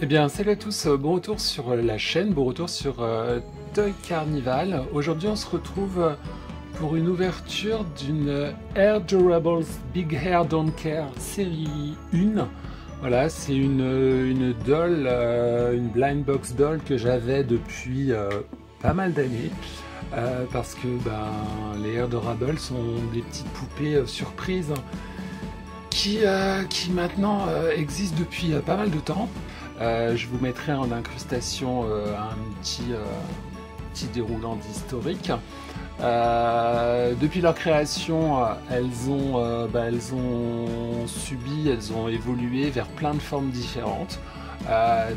Eh bien, salut à tous, bon retour sur la chaîne, bon retour sur Toy Carnival. Aujourd'hui, on se retrouve pour une ouverture d'une Hair Durables Big Hair Don't Care série 1. Voilà, c'est une doll, une blind box doll que j'avais depuis pas mal d'années. Parce que les Hair Durables sont des petites poupées surprises qui maintenant existent depuis pas mal de temps. Je vous mettrai en incrustation un petit déroulant d'historique. Depuis leur création, elles ont évolué vers plein de formes différentes.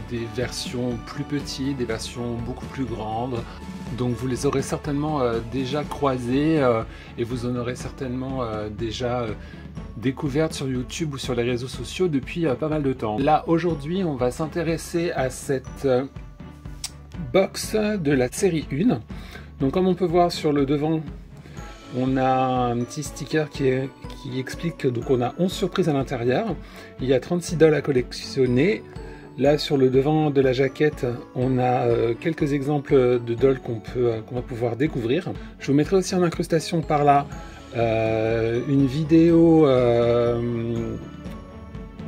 Des versions plus petites, des versions beaucoup plus grandes. Donc vous les aurez certainement déjà croisées et vous en aurez certainement déjà découvertes sur YouTube ou sur les réseaux sociaux depuis pas mal de temps. Là aujourd'hui on va s'intéresser à cette box de la série 1. Donc comme on peut voir sur le devant, on a un petit sticker qui explique que donc on a 11 surprises à l'intérieur. Il y a 36 dolls à collectionner. Là sur le devant de la jaquette, on a quelques exemples de dolls qu'on va pouvoir découvrir. Je vous mettrai aussi en incrustation par là une vidéo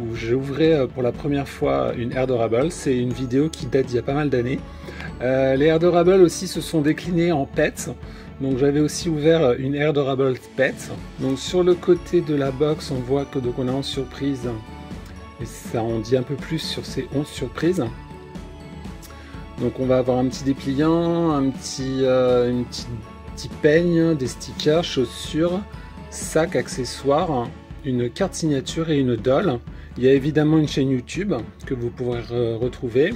où j'ouvrais pour la première fois une Hair Durables. C'est une vidéo qui date d'il y a pas mal d'années. Les Hair Durables aussi se sont déclinés en pets. Donc j'avais aussi ouvert une Hair Durables Pets. Donc sur le côté de la box, on voit que donc on a 11 surprises. Et ça en dit un peu plus sur ces 11 surprises. Donc on va avoir un petit dépliant, un petit peigne, des stickers, chaussures, sac, accessoires, une carte signature et une doll. Il y a évidemment une chaîne YouTube que vous pourrez retrouver.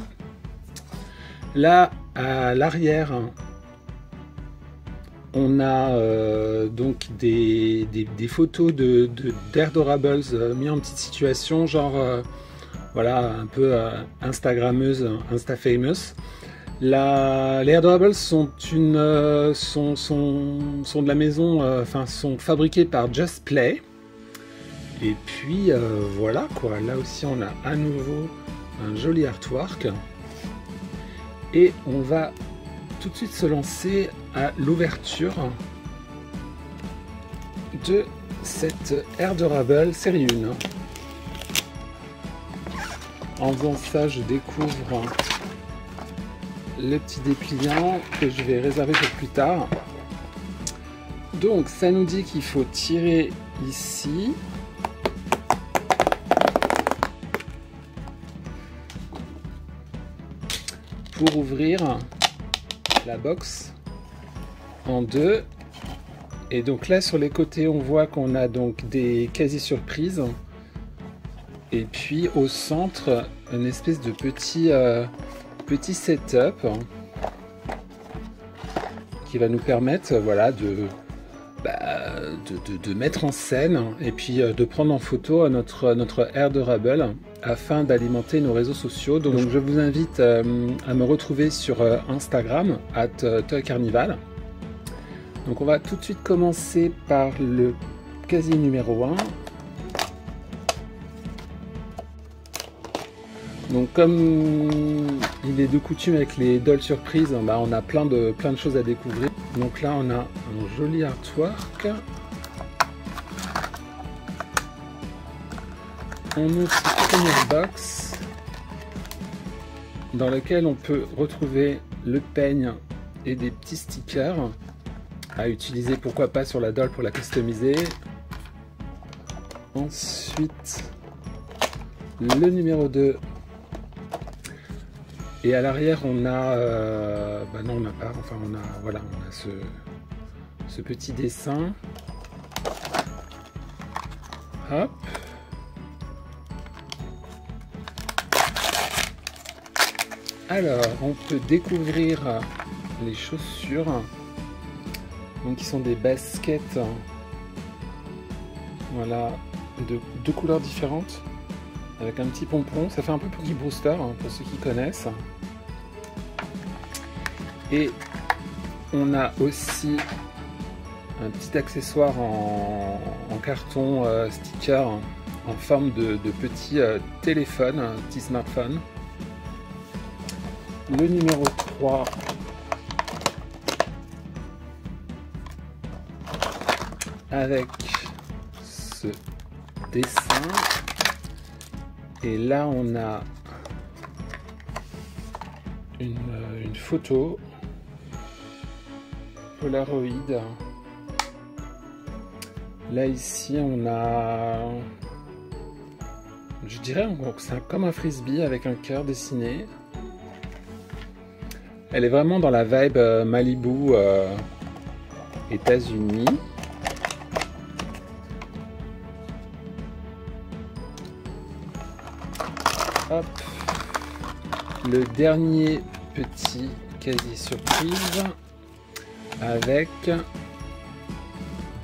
Là, à l'arrière, on a donc des photos d'Hair Durables mis en petite situation, genre voilà, un peu Instagrammeuse, Insta-famous. Les Hair Durables sont de la maison, sont fabriqués par Just Play. Et puis voilà quoi, là aussi on a à nouveau un joli artwork. Et on va tout de suite se lancer à l'ouverture de cette Hair Durables série 1. En faisant ça, je découvre le petit dépliant que je vais réserver pour plus tard. Donc ça nous dit qu'il faut tirer ici. Pour ouvrir la box en deux. Et donc là sur les côtés on voit qu'on a donc des quasi-surprises. Et puis au centre une espèce de petit setup qui va nous permettre voilà, de mettre en scène et puis de prendre en photo notre Hair Durable afin d'alimenter nos réseaux sociaux. Donc je vous invite à me retrouver sur Instagram @toycarnival. Donc on va tout de suite commencer par le casier numéro 1. Donc comme il est de coutume avec les dolls surprises, on a plein de choses à découvrir. Donc là on a un joli artwork. On ouvre cette première box dans laquelle on peut retrouver le peigne et des petits stickers à utiliser pourquoi pas sur la doll pour la customiser. Ensuite le numéro 2. Et à l'arrière on a non on n'a pas, enfin on a ce petit dessin. Hop. Alors on peut découvrir les chaussures, donc qui sont des baskets, voilà, de deux couleurs différentes avec un petit pompon. Ça fait un peu Poogie Brewster pour ceux qui connaissent. Et on a aussi un petit accessoire en carton sticker en forme de petit téléphone, un petit smartphone. le numéro 3 avec ce dessin. Et là, on a une photo Polaroid. Là, ici, on a, je dirais, c'est comme un frisbee avec un cœur dessiné. Elle est vraiment dans la vibe Malibu, États-Unis. Hop. Le dernier petit casier surprise avec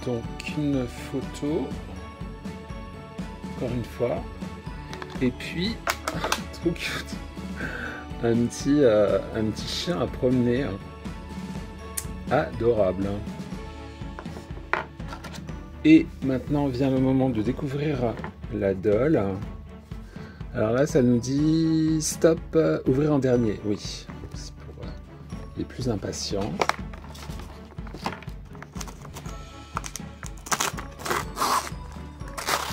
donc une photo, encore une fois, et puis trop cute, un petit chien à promener, adorable. Et maintenant vient le moment de découvrir la doll. Alors là, ça nous dit stop, ouvrir en dernier. Oui, c'est pour les plus impatients.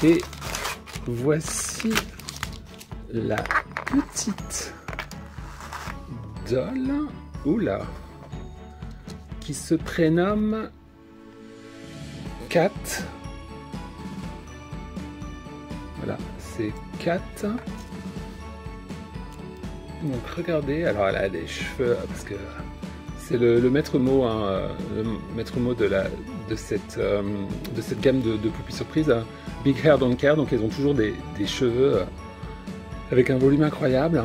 Et voici la petite doll, oula, qui se prénomme Cat. Voilà, c'est Cat. Donc regardez, alors elle a des cheveux, parce que c'est le maître mot, hein, le maître mot de cette gamme de poupées surprises. Big Hair Don't Care, donc elles ont toujours des cheveux avec un volume incroyable.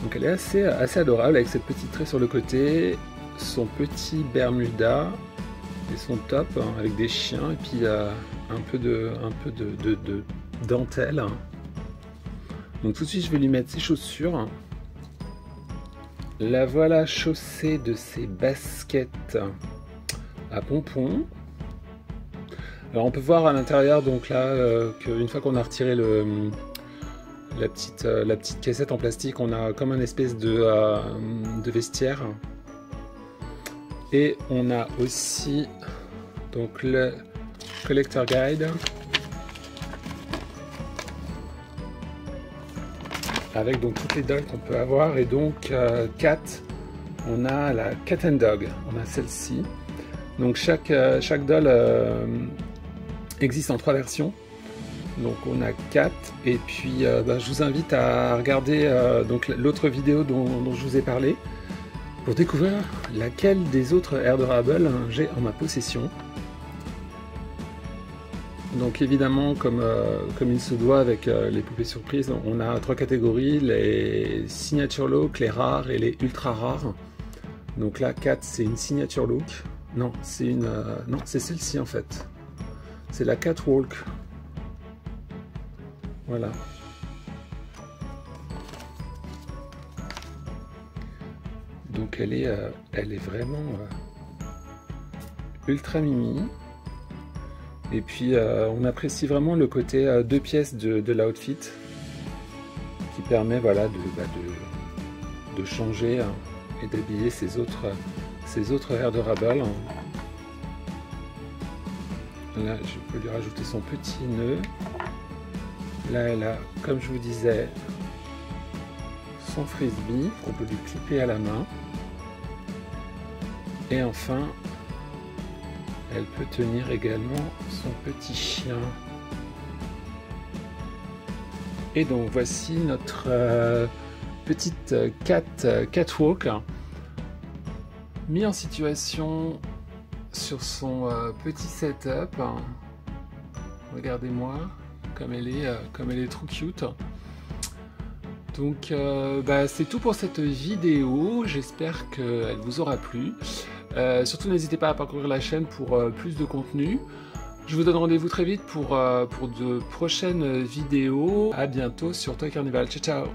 Donc elle est assez adorable avec cette petite trait sur le côté, son petit Bermuda et son top avec des chiens et puis un peu de dentelle. Donc tout de suite je vais lui mettre ses chaussures. La voilà chaussée de ses baskets à pompons. Alors on peut voir à l'intérieur donc là qu'une fois qu'on a retiré la petite cassette en plastique, on a comme un espèce de vestiaire. Et on a aussi donc le collector guide avec donc toutes les dolls qu'on peut avoir. Et donc Cat, on a la Cat and Dog, on a celle-ci. Donc chaque doll existe en 3 versions. Donc on a 4 et puis je vous invite à regarder donc l'autre vidéo dont je vous ai parlé pour découvrir laquelle des autres Airdorables j'ai en ma possession. Donc évidemment comme il se doit avec les poupées surprises, on a 3 catégories, les signature look, les rares et les ultra rares. Donc là 4 c'est une signature look. Non, c'est non, c'est celle-ci en fait. C'est la Catwalk. Voilà. Donc elle est vraiment ultra mimi. Et puis on apprécie vraiment le côté 2 pièces de l'outfit qui permet voilà de changer et d'habiller ces autres Airdorables. Là, je peux lui rajouter son petit nœud. Là, elle a, comme je vous disais, son frisbee qu'on peut lui clipper à la main. Et enfin, elle peut tenir également son petit chien. Et donc, voici notre petite catwalk mis en situation sur son petit setup. Regardez-moi comme elle est trop cute. Donc c'est tout pour cette vidéo, j'espère qu'elle vous aura plu. Surtout n'hésitez pas à parcourir la chaîne pour plus de contenu. Je vous donne rendez-vous très vite pour de prochaines vidéos. À bientôt sur Toy Carnival. Ciao ciao.